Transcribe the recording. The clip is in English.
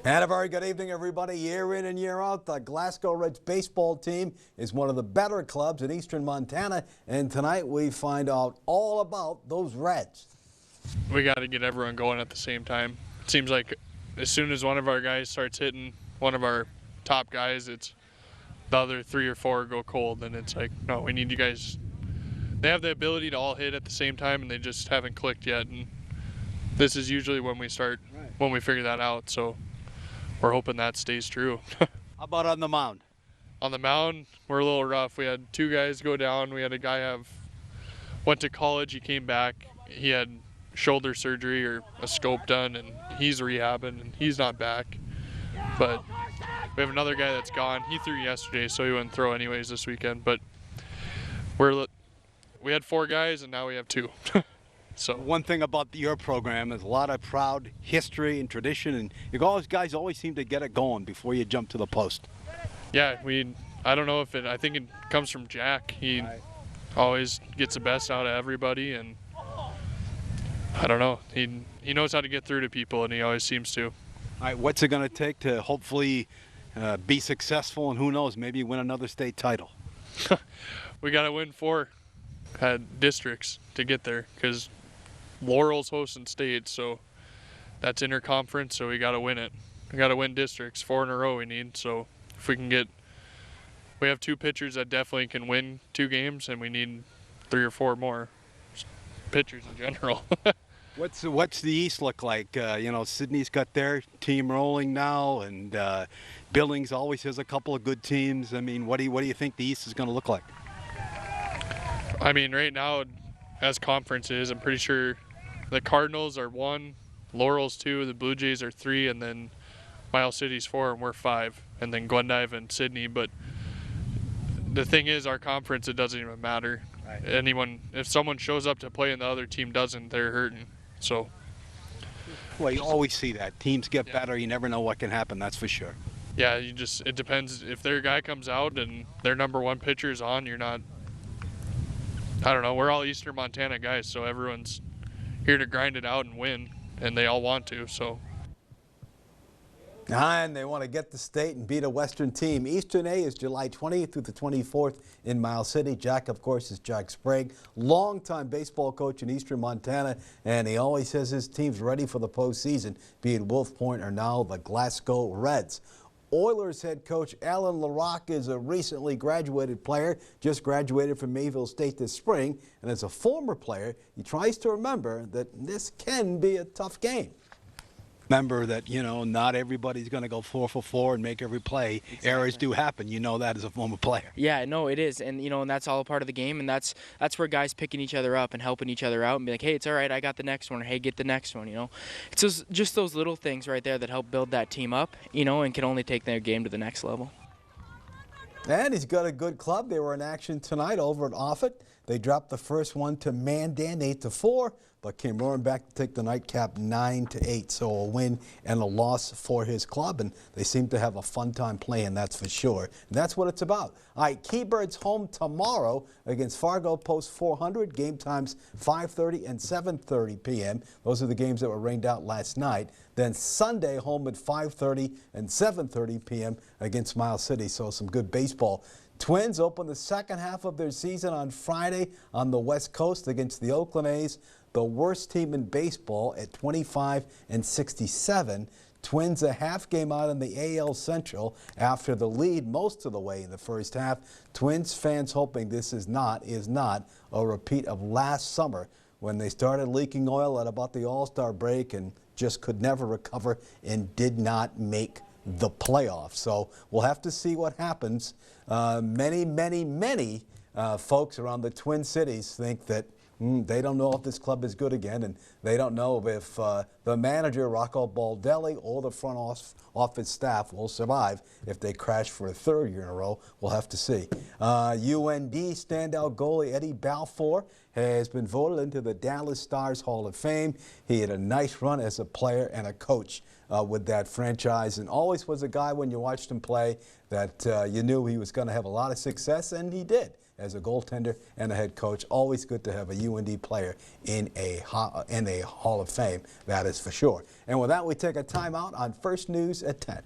And a very good evening, everybody. Year in and year out, the Glasgow Reds baseball team is one of the better clubs in eastern Montana. And tonight we find out all about those Reds. We got to get everyone going at the same time. It seems like as soon as one of our guys starts hitting, one of our top guys, it's the other 3 or 4 go cold. And it's like, no, we need you guys. They have the ability to all hit at the same time, and they just haven't clicked yet. And this is usually when we start, when we figure that out. So we're hoping that stays true. How about on the mound? On the mound, we're a little rough. We had 2 guys go down. We had a guy went to college. He came back. He had shoulder surgery or a scope done, and he's rehabbing, and he's not back. But we have another guy that's gone. He threw yesterday, so he wouldn't throw anyways this weekend. But we had 4 guys, and now we have 2. So one thing about your program is a lot of proud history and tradition, and you guys always seem to get it going before you jump to the post. Yeah, I don't know if I think it comes from Jack. He always gets the best out of everybody, and I don't know. He knows how to get through to people, and he always seems to. All right, what's it going to take to hopefully be successful, and who knows, maybe win another state title? We got to win 4 districts to get there, because Laurel's hosting state, so that's interconference, so we got to win it. We got to win districts, 4 in a row we need. So if we can we have 2 pitchers that definitely can win 2 games, and we need 3 or 4 more pitchers in general. What's the East look like? Sydney's got their team rolling now, and Billings always has a couple of good teams. I mean, what do you think the East is going to look like? I mean, right now, as conference is, I'm pretty sure the Cardinals are 1, Laurel's 2, the Blue Jays are 3, and then Miles City's 4, and we're 5, and then Glendive and Sydney. But the thing is, our conference, it doesn't even matter. Right. If someone shows up to play and the other team doesn't, they're hurting. So. Well, you always see that. Teams get better. You never know what can happen, that's for sure. Yeah, it depends. If their guy comes out and their number 1 pitcher is on, you're not. I don't know. We're all Eastern Montana guys, so everyone's here to grind it out and win, and they all want to. So. And they want to get the state and beat a Western team. Eastern A is July 20th through the 24th in Miles City. Jack, of course, is Jack Sprague, longtime baseball coach in Eastern Montana, and he always says his team's ready for the postseason, being Wolf Point or now the Glasgow Reds. Oilers head coach Alan LaRocque is a recently graduated player, just graduated from Mayville State this spring, and as a former player, he tries to remember that this can be a tough game. Remember that, not everybody's going to go 4 for 4 and make every play. Exactly. Errors do happen. You know that as a former player. Yeah, no, it is. And, and that's all a part of the game. And that's where guys picking each other up and helping each other out and be like, hey, it's all right, I got the next one. Or, hey, get the next one, It's just those little things right there that help build that team up, and can only take their game to the next level. And he's got a good club. They were in action tonight over at Offutt. They dropped the first one to Mandan 8-4, but came roaring back to take the nightcap 9-8. So a win and a loss for his club, and they seem to have a fun time playing, that's for sure. And that's what it's about. All right, Keybird's home tomorrow against Fargo Post 400. Game times 5:30 and 7:30 p.m. Those are the games that were rained out last night. Then Sunday home at 5:30 and 7:30 p.m. against Miles City. So some good baseball. Twins open the second half of their season on Friday on the West Coast against the Oakland A's, the worst team in baseball at 25-67. Twins a half game out in the AL Central after the lead most of the way in the first half. Twins fans hoping this is not a repeat of last summer when they started leaking oil at about the All-Star break and just could never recover and did not make the playoffs. So we'll have to see what happens. Many folks around the Twin Cities think that they don't know if this club is good again, and they don't know if the manager, Rocco Baldelli, or the front office staff will survive if they crash for a 3rd year in a row. We'll have to see. UND standout goalie Eddie Balfour has been voted into the Dallas Stars Hall of Fame. He had a nice run as a player and a coach with that franchise, and always was a guy when you watched him play that you knew he was going to have a lot of success, and he did. as a goaltender and a head coach. Always good to have a UND player in a Hall of Fame, that is for sure. And with that, we take a timeout on First News at 10.